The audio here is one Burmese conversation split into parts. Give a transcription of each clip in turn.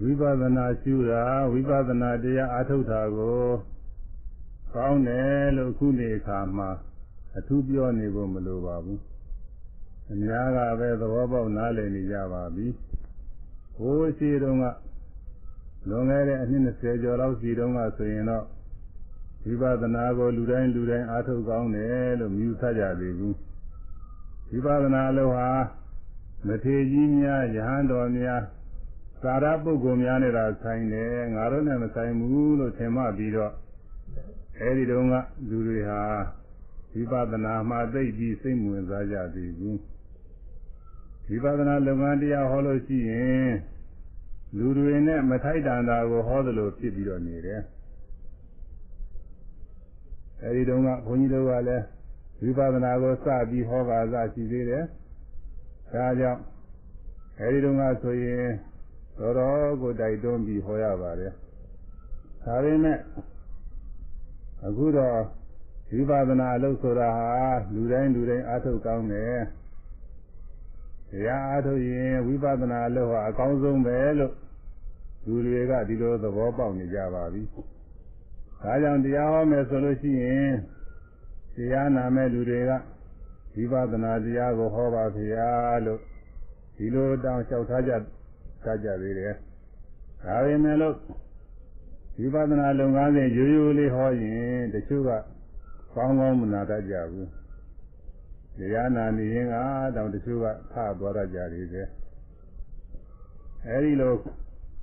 ဝိပဿနာရှုတာဝိပဿနာတရားအားထုတ်တာကိုကောင်းတယ်လို့ခုနေအခါမှာအထူးပြောနေဖို့မလိုပါဘူးအများကပဲသဘောပေါက်နားလည်နေကြပါပြီဟိုးရှိတုန်းကလွန်ခဲ့တဲ့အနှစ်20ကျော်လောက်ရှိတုန်းကဆိုရင်တော့ဝိပဿနာကိုလူတိုင်းအားထုတ်ကောင်းတယ်လို့မြူဆကြသေးဘူးဝိပဿနာလို့ဟာမထေကြီးများယဟန်တော်များသာရပုဂ္ဂိုလ်များနဲ့သာဆိုင်တယ်ငါတို့နဲ့မဆိုင်ဘူးလို့ထင်မှပြီးတော့အဲဒီတုန်းကလူတွေဟာဝိပဿနာမှာသိပြီးစိတ်ဝင်စားကြသေးဘူးဝိပဿနာလုပ်ငန်းတရားဟောလို့ရှိရင်လူတွေနဲ့မထိုက်တန်တာကိုဟောသလိုဖြစ်ပြီးတော့နေတယ်အဲဒီတုန်းကဘုန်းကြီးတို့ကလည်းဝိပဿနာကိုစပြီးဟောပါစရှိသေးတယ်ဒါကြောင့်အဲဒီတုန်းကဆိုရင်တော်တော်ကိုတိုက်တွန်းပြီးဟောရပါတယ်ဒါပေမဲ့အခုတော့ဝိပဿနာအလုပ်ဆိုတာဟာလူတိုင်းအားထုတ်ကောင်းတယ်တရားအားထုတ်ရင်ဝိပဿနာအလုပ်ဟာအကောင်းဆုံးပဲလို့လူတွေကဒီလိုသဘောပေါက်နေကြပါပြီဒါကြောင့်တရားဟောမယ်ဆိုလို့ရှိရင်တရားနာမဲ့လူတွေကဝိပဿနာတရားကိုဟောပါဗျာလို့ဒီလိုတောင်းလျှောက်ထားကြသေးတယ်ဒါပေမဲ့လို့ဝိပဿနာလုပ်ငန်းစဉ်ရိုးရိုးလေးဟောရင်တချို့ကကောင်းမနာတတ်ကြဘူးတရားနာနေရင်ကတောင်တချို့ကထသွားတတ်ကြတယ်အဲဒီလို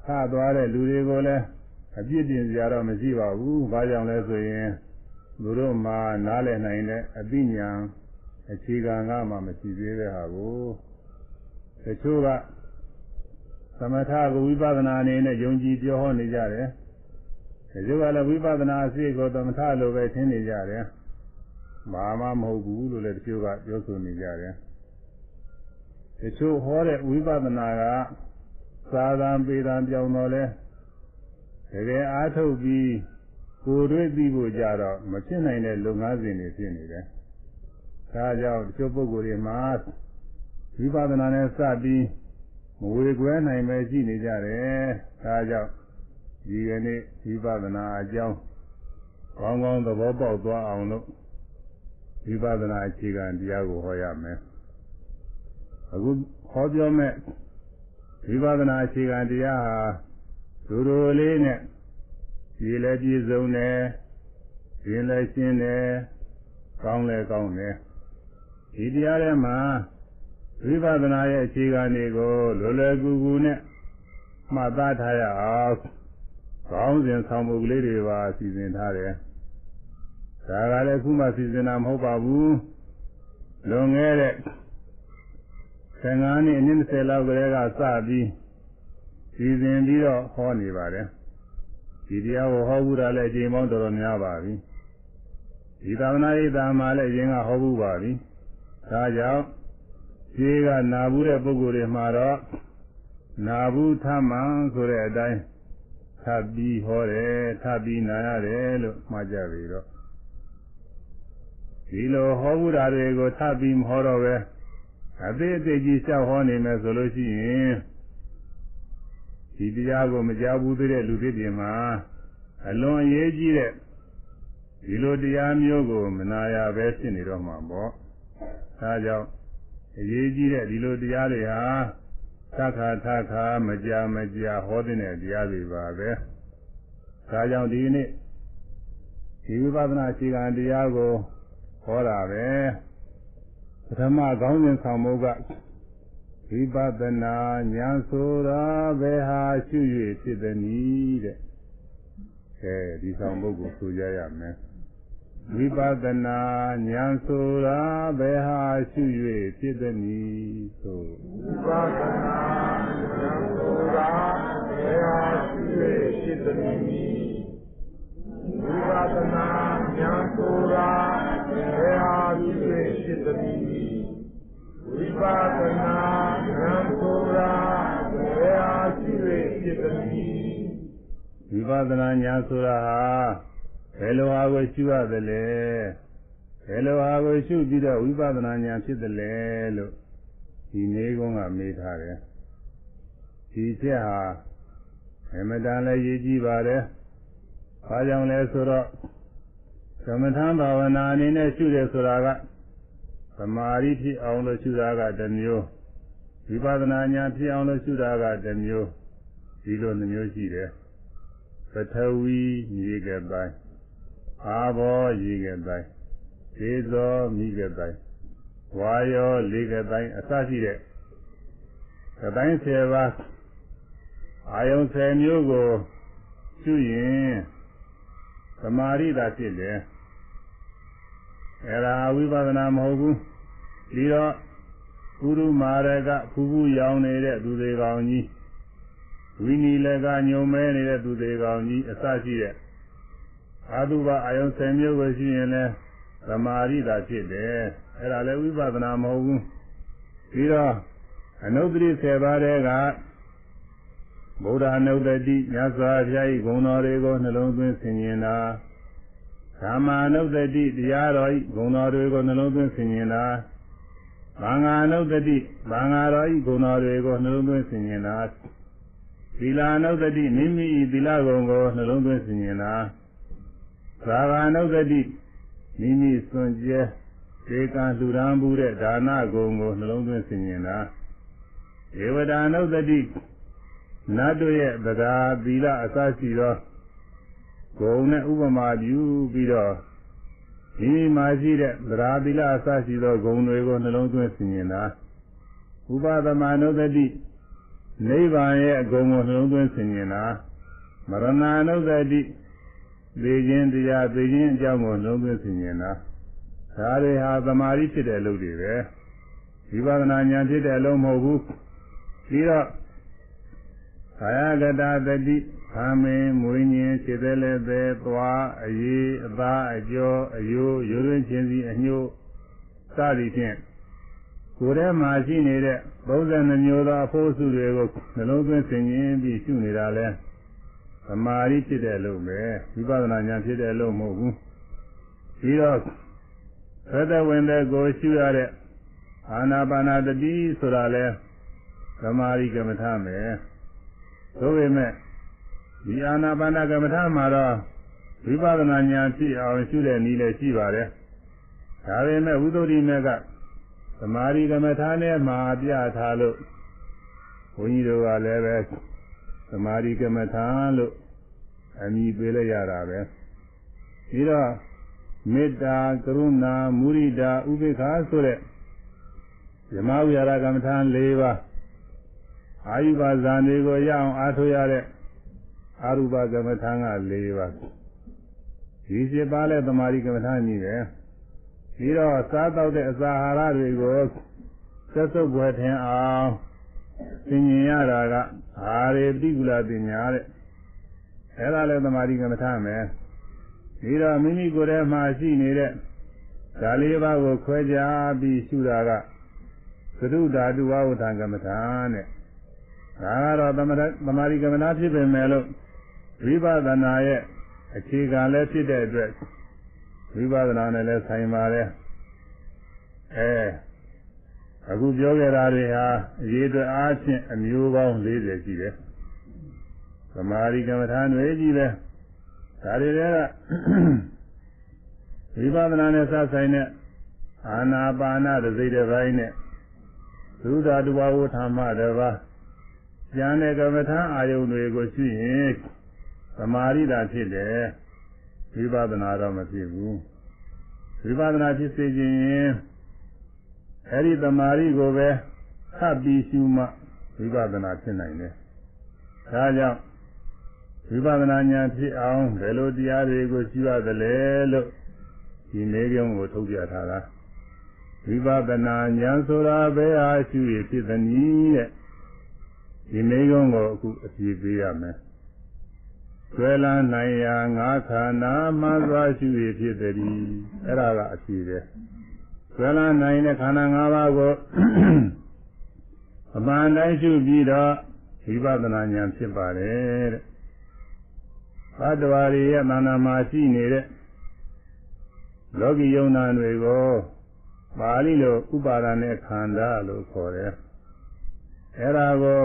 ထသွားတဲ့လူတွေကိုလည်းအပြစ်တင်ကြတော့မရှိပါဘူးဘာကြောင့်လဲဆိုရင်သူတို့မှနားလည်နိုင်တဲ့အသိဉာဏ်အခြေခံကမှမရှိသေးတဲ့ဟာကိုတချို့ကသမထကိုဝိပဿနာအနေနဲ့ယုံကြည်ပြောဟောနေကြတယ်တချို့ကလည်းဝိပဿနာအစစ်ကိုသမထလိုပဲထင်နေကြတယ်ဘာမှမဟုတ်ဘူးလို့လည်းတချို့ကပြောဆိုနေကြတယ်တချို့ဟောတဲ့ဝိပဿနာကသာသံပေတံပြောင်းတော့လဲတကယ်အားထုတ်ပြီးကိုယ်တွေ့သိဖို့ကြတော့မဖြစ်နိုင်တဲ့လုပ်ငန်းစဉ်တွေဖြစ်နေတယ်ဒါကြောင့်တချို့ပုဂ္ဂိုလ်တွေမှာဝိပဿနာနဲ့စပြီးမဝေကွဲနိုင်ပဲရှိနေကြတယ်ဒါကြောင့်ဒီကနေ့ဝိပဿနာအကြောင်းကောင်းကောင်းသဘောပေါက်သွားအောင်လို့ဝိပဿနာအခြေခံတရားကိုဟောရမယ်အခုဟောပြောမဲ့ဝိပဿနာအခြေခံတရားဟာဒူဒူလေးနဲ့ဒီလည်းပြည့်စုံတယ်ဒီလည်းရှင်းတယ်ကောင်းလည်းကောင်းတယ်ဒီတရားထဲမှာဝိပဿနာရဲ့အခြေခံတွေကိုလွယ်ကူကူနဲ့မှတ်သားထားရအောင်ကောင်းစဉ်ဆောင်မှုကလေးတွေပါစီစဉ်ထားတယ်ဒါကလည်းအခုမှစီစဉ်တာမဟုတ်ပါဘူးလွန်ခဲ့တဲ့15နှစ်အနည်း20လောက်ကလေးကစပြီးစီစဉ်ပြီးတော့ဟောနေပါတယ်ဒီတရားကိုဟောဘူးတာလည်းအချိန်ပေါင်းတော်တော်များပါပြီဒီသာသနာ့ရေးတာမှာလည်းအရင်ကဟောဘူးပါပြီဒါကြောင့်ဒီကနာဘူးတဲ့ပုဂ္ဂိုလ်တွေမှာတော့နာဘူးထမှန်ဆိုတဲ့အတိုင်းထပ်ပြီးဟောတယ်ထပ်ပြီးနာရတယ်လို့မှားကြပြီတော့ဒီလိုဟောဘူးတာတွေကိုထပ်ပြီးမဟောတော့ပဲအသေးအသေးကြီးလျှောက်ဟောနေမယ်ဆိုလို့ရှိရင်ဒီတရားကိုမကြားဘူးသေးတဲ့လူတွေပြင်မှာအလွန်အရေးကြီးတဲ့ဒီလိုတရားမျိုးကိုမနာရပဲဖြစ်နေတော့မှာပေါ့ဒါကြောင့်အရေးကြီးတဲ့ဒီလိုတရားတွေဟာထခါမကြာဟောတဲ့တရားတွေပါပဲဒါကြောင့်ဒီနေ့ဒီဝိပဿနာအခြေခံတရားကိုဟောတာပဲပထမခေါင်းစဉ်ဆောင်မှုကဝိပဿနာဉာဏ်ဆိုတာဘယ်ဟာရှိ၍ဖြစ်သနည်းတဲ့ဒီဆောင်မှုကိုဆိုကြရမယ်ဝိပဿနာဉာဏ်ဆိုတာဘယ်ဟာရှိ၍ဖြစ်သနည်းဆိုဝိပဿနာဉာဏ်ဆိုတာဘယ်ဟာရှိ၍ဖြစ်သနည်းဝိပဿနာဉာဏ်ဆိုတာဘယ်ဟာရှိ၍ဖြစ်သနည်းဝိပဿနာဉာဏ်ဆိုတာဘယ်ဟာရှိ၍ဖြစ်သနည်းဝိပဿနာဉာဏ်ဆိုတာဟာဘယ်လိုဟာကိုရှုရသလဲဘယ်လိုဟာကိုရှုပြီးတော့ဝိပဿနာဉာဏ်ဖြစ်သလဲလို့ဒီနေကုန်းကမေးထားတယ်ဒီချက်ဟာ အမတန်လည်းရည်ကြီးပါတယ်။ဘာကြောင့်လဲဆိုတော့သမထဘာဝနာအနေနဲ့ရှုတယ်ဆိုတာကသမာဓိဖြစ်အောင်လို့ရှုတာကတစ်မျိုးဝိပဿနာဉာဏ်ဖြစ်အောင်လို့ရှုတာကတစ်မျိုးဒီလိုနှမျိုးရှိတယ်ပထဝီမြေကပိုင်းအာဘောရေကပိုင်းဒေဇောမိကပိုင်းဝါယောလေကပိုင်းအစရှိတဲ့ကပိုင်း10ပါးအာယုံ10မျိုးကိုရှုရင်သမာဓိသာဖြစ်တယ်အဲ့ဒါဝိပဿနာမဟုတ်ဘူးပြီးတော့ကုရုမာရကဖူးဖူးရောင်နေတဲ့သူတွေကောင်ကြီးဝိနီလကညုံမဲနေတဲ့သူတွေကောင်ကြီးအစရှိတဲ့အာတုဘအာယုံ10မျိုးကိုရှိရင်လဲသမာဓိသာဖြစ်တယ်အဲ့ဒါလည်းဝိပဿနာမဟုတ်ဘူးပြီးတော့အနုတ္တိ10ပါးတဲ့ကဗုဒ္ဓအနုတ္တိမြတ်စွာဘုရား၏ဂုဏ်တော်တွေကိုနှလုံးသွင်းဆင်ခြင်တာဓမ္မာနုတ္တိတရားတော်၏ဂုဏ်တော်တွေကိုနှလုံးသွင်းဆင်ခြင်တာဘာငါနုတ္တိဘာငါတော်၏ဂုဏ်တော်တွေကိုနှလုံးသွင်းဆင်ခြင်တာသီလာနုတ္တိမိမိ၏သီလဂုဏ်ကိုနှလုံးသွင်းဆင်ခြင်တာသာဂာနုတ္တိမိမိစွန့်ကြဲဒေကံလှူဒါန်းမှုတဲ့ဒါနဂုဏ်ကိုနှလုံးသွင်းဆင်ခြင်တာဧဝဒာနုတ္တိနတ်တို့ရဲ့ဗဒာသီလအစရှိသောဂုဏ်နဲ့ဥပမာပြုပြီးတော့ဒီမှာရှိတဲ့ဗဒာသီလအစရှိသောဂုဏ်တွေကိုနှလုံးသွင်းဆင်ခြင်တာဥပသမနုတ္တိနိဗ္ဗာန်ရဲ့ဂုဏ်ကိုနှလုံးသွင်းဆင်ခြင်တာမရဏနုတ္တိသိခြင်းတရားသိခြင်းအကြောင်းကိုနှလုံးသွင်းဆင်ခြင်တာဒါတွေဟာသမာဓိဖြစ်တဲ့အလုပ်တွေပဲဝိပဿနာဉာဏ်ဖြစ်တဲ့အလုပ်မဟုတ်ဘူးပြီးတော့ကာယကတသတိခံမင်းမွေးညင်းခြေသက်လည်းပဲသွားအရေးအသားအကျော်အယိုးရိုးရင်းချင်းစီအညှို့စသည်ဖြင့်ကိုယ်ထဲမှာရှိနေတဲ့32မျိုးသောအဖို့စုတွေကိုနှလုံးသွင်းဆင်ခြင်ပြီးရှုနေတာလဲသမာဓိဖြစ်တဲ့လို့ပဲဝိပဿနာဉာဏ်ဖြစ်တဲ့လို့မဟုတ်ဘူးပြီးတော့သတ္တဝင်တဲ့ကိုရှုရတဲ့အာနာပါနာတတိဆိုတာလဲသမာဓိကမ္မထာမယ်သို့ပေမဲ့ဒီအာနာပါနာကမ္မထာမှာတော့ဝိပဿနာဉာဏ်ဖြစ်အောင်ရှုတဲ့နည်းလည်းရှိပါတယ်ဒါပေမဲ့ဝိသုဒ္ဓိမေကသမာဓိကမ္မထာနဲ့မှာပြထားလို့ဘုန်းကြီးတို့ကလည်းပဲသမာဓိကမ္မထာလို့အမည်ပေးလိုက်ရတာပဲပြီးတော့မေတ္တာကရုဏာမုရိဒာဥပေက္ခဆိုတဲ့ဓမ္မဝိဟာရကမ္မထာ၄ပါးအာယုဘဇာနေကိုရအောင်အားထုတ်ရတဲ့အာရုပကမ္မထာက၄ပါးဒီ7ပါးလဲသမာဓိကမ္မထာကြီးပဲပြီးတော့စားတော့တဲ့အစာအာဟာရတွေကိုသက်သုတ်ွယ်ထင်အောင်သင်ញင်ရတာကအာရေတိကုလပညာတဲ့အဲ့ဒါလည်းသမာဓိကမ္မထာမယ်ပြီးတော့မိမိကိုယ်ထဲမှာရှိနေတဲ့ဓာလေးပါးကိုခွဲခြားပြီးရှုတာကသရုဓာတုဝဝထံကမ္မထာနဲ့ဒါကတော့သမာဓိကမ္မထာဖြစ်ပေမဲ့လို့ဝိပဿနာရဲ့အခြေခံလည်းဖြစ်တဲ့အတွက်ဝိပဿနာနဲ့လည်းဆိုင်ပါတယ်အခုပြောခဲ့တာတွေဟာအရေးအတွက်အားဖြင့်အမျိုးပေါင်း40ရှိတယ်သမာဓိကမ္မထာတွေကြီးပဲဒါတွေကဝိပဿနာနဲ့စဆိုင်တဲ့အာနာပါနတစ်စိတ်တစ်ပိုင်းနဲ့သုဒ္ဓတဝဝဋ္ဌာမတစ်ပါးဉာဏ်နဲ့ကမ္မထာအာယုန်တွေကိုရှုရင်သမာဓိသာဖြစ်တယ်ဝိပဿနာတော့မဖြစ်ဘူးဝိပဿနာဖြစ်စေခြင်းအဲ့ဒီသမာဓိကိုပဲသတ်ပြီးရှုမှဝိပဿနာဖြစ်နိုင်တယ်ဒါကြောင့်ဝိပဿနာဉာဏ်ဖြစ်အောင်ဘယ်လိုတရားတွေကိုရှုရသလဲလို့ဒီမေးခွန်းကိုထုတ်ပြထားတာဝိပဿနာဉာဏ်ဆိုတာဘယ်ဟာရှုရဖြစ်သနည်းတဲ့ဒီမေးခွန်းကိုအခုအဖြေပေးရမယ်ဆွဲလန်းနိုင်ရာငါးခန္ဓာမှစွာရှုရဖြစ်သည်အဲ့ဒါကအဖြေပဲဆွဲလန်းနိုင်တဲ့ခန္ဓာ၅ပါးကိုအမှန်တိုင်းရှုပြီးတော့ဝိပဿနာဉာဏ်ဖြစ်ပါတယ်တဲ့ဘတ်တော်ရရဲ့သဏ္ဍာန်မှာရှိနေတဲ့လောကီယုံနာတွေကိုပါဠိလိုဥပါဒာနဲ့ခန္ဓာလို့ခေါ်တယ်အဲ့ဒါကို